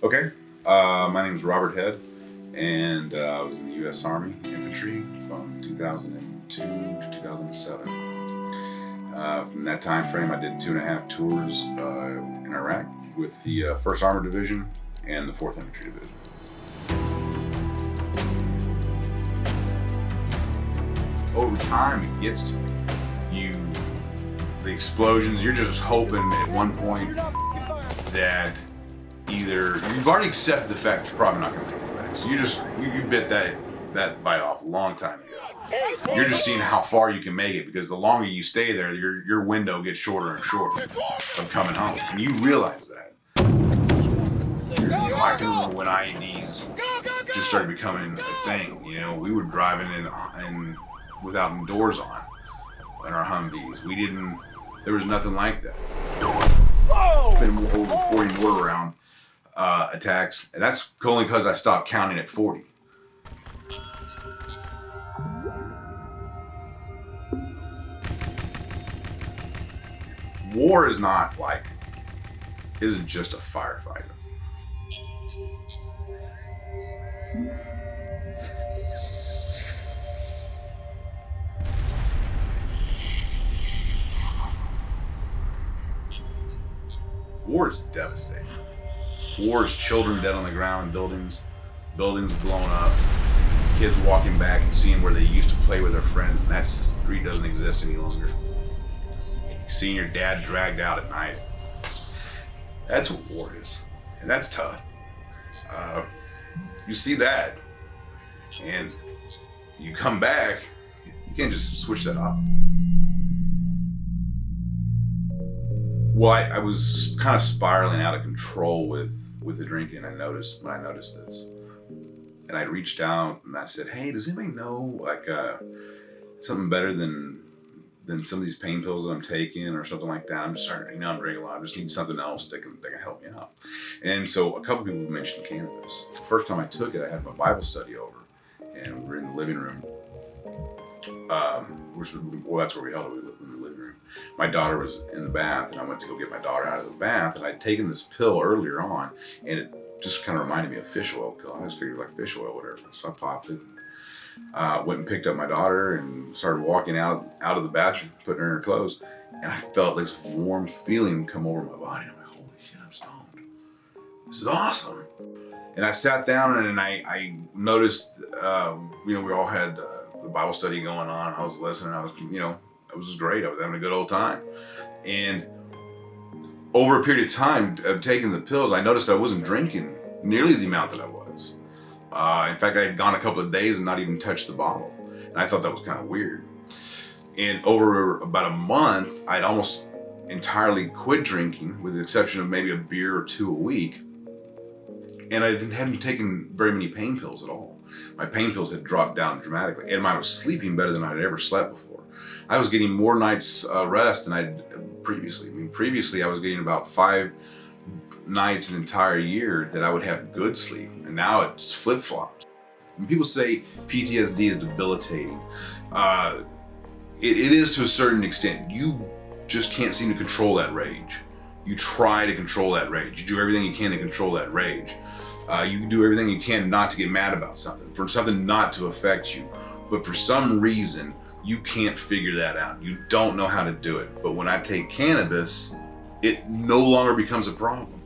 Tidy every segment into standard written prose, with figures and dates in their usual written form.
Okay, my name is Robert Head, and I was in the U.S. Army Infantry from 2002 to 2007. From that time frame, I did 2.5 tours in Iraq with the 1st Armored Division and the 4th Infantry Division. Over time, it gets to the explosions, you're just hoping at one point that either you've already accepted the fact that you're probably not going to make it back. So you bit that bite off a long time ago. You're just seeing how far you can make it, because the longer you stay there, your window gets shorter and shorter of coming home. And you realize that. I can remember when IEDs just started becoming a thing. We were driving in without doors on in our Humvees. There was nothing like that. It's been over 40 mortar round attacks, and that's only because I stopped counting at 40. War isn't just a firefighter. War is devastating. War is children dead on the ground in buildings blown up, kids walking back and seeing where they used to play with their friends, and that street doesn't exist any longer. Seeing your dad dragged out at night. That's what war is, and that's tough. You see that, and you come back, you can't just switch that up. Well, I was kind of spiraling out of control with the drinking, and I noticed this. And I reached out and I said, "Hey, does anybody know something better than some of these pain pills that I'm taking, or something like that? I'm just starting, I'm drinking a lot. I just need something else that can help me out." And so a couple people mentioned cannabis. The first time I took it, I had my Bible study over, and we were in the living room. That's where we held it. In the living room. My daughter was in the bath, and I went to go get my daughter out of the bath, and I'd taken this pill earlier on, and it just kind of reminded me of fish oil pill. I just figured like fish oil, whatever. So I popped it, and went and picked up my daughter and started walking out of the bathroom, putting her in her clothes, and I felt this warm feeling come over my body. I'm like, holy shit, I'm stoned. This is awesome. And I sat down, and I noticed, we all had the Bible study going on. I was listening. It was just great. I was having a good old time. And over a period of time of taking the pills, I noticed I wasn't drinking nearly the amount that I was. In fact, I had gone a couple of days and not even touched the bottle. And I thought that was kind of weird. And over about a month, I'd almost entirely quit drinking, with the exception of maybe a beer or two a week. And I hadn't taken very many pain pills at all. My pain pills had dropped down dramatically, and I was sleeping better than I'd ever slept before. I was getting more nights rest than I'd previously. Previously I was getting about 5 nights an entire year that I would have good sleep, and now it's flip-flopped. When people say PTSD is debilitating, it is to a certain extent. You just can't seem to control that rage. You try to control that rage. You do everything you can to control that rage. You do everything you can not to get mad about something, for something not to affect you. But for some reason, you can't figure that out. You don't know how to do it. But when I take cannabis, it no longer becomes a problem.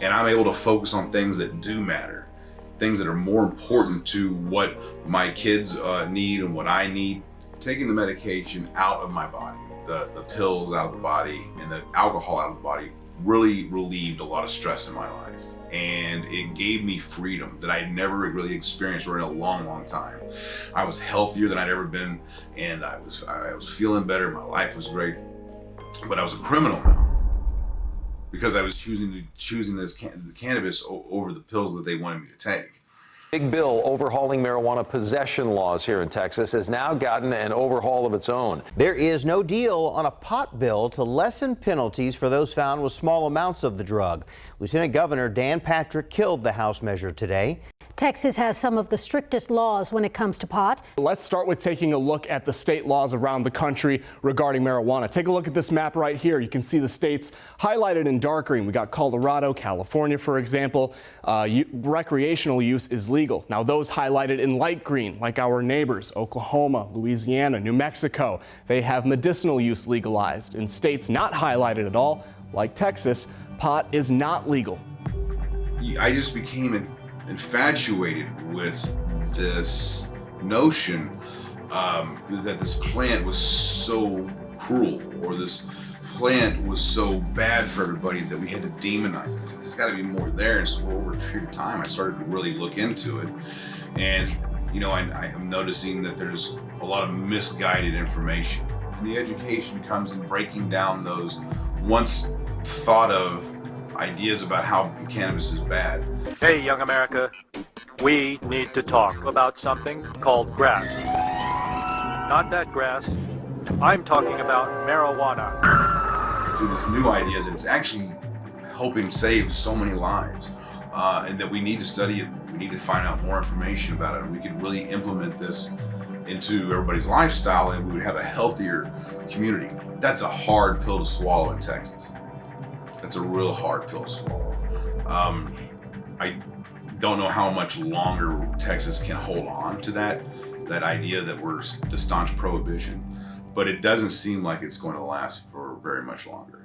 And I'm able to focus on things that do matter, things that are more important to what my kids need and what I need. Taking the medication out of my body, the pills out of the body, and the alcohol out of the body really relieved a lot of stress in my life. And it gave me freedom that I'd never really experienced or in a long, long time. I was healthier than I'd ever been, and I was feeling better. My life was great, but I was a criminal now because I was choosing the cannabis over the pills that they wanted me to take. Big bill overhauling marijuana possession laws here in Texas has now gotten an overhaul of its own. There is no deal on a pot bill to lessen penalties for those found with small amounts of the drug. Lieutenant Governor Dan Patrick killed the House measure today. Texas has some of the strictest laws when it comes to pot. Let's start with taking a look at the state laws around the country regarding marijuana. Take a look at this map right here. You can see the states highlighted in dark green. We got Colorado, California, for example. Recreational use is legal. Now those highlighted in light green, like our neighbors, Oklahoma, Louisiana, New Mexico, they have medicinal use legalized. In states not highlighted at all, like Texas, pot is not legal. I just became infatuated with this notion that this plant was so cruel, or this plant was so bad for everybody that we had to demonize it. There's got to be more there. And so over a period of time, I started to really look into it. And, you know, I am noticing that there's a lot of misguided information. And the education comes in breaking down those once thought of ideas about how cannabis is bad. Hey, young America, we need to talk about something called grass. Not that grass. I'm talking about marijuana. To this new idea that it's actually helping save so many lives, and that we need to study it. We need to find out more information about it, and we could really implement this into everybody's lifestyle, and we would have a healthier community. That's a hard pill to swallow in Texas. That's a real hard pill to swallow. I don't know how much longer Texas can hold on to that idea that we're the staunch prohibition, but it doesn't seem like it's going to last for very much longer.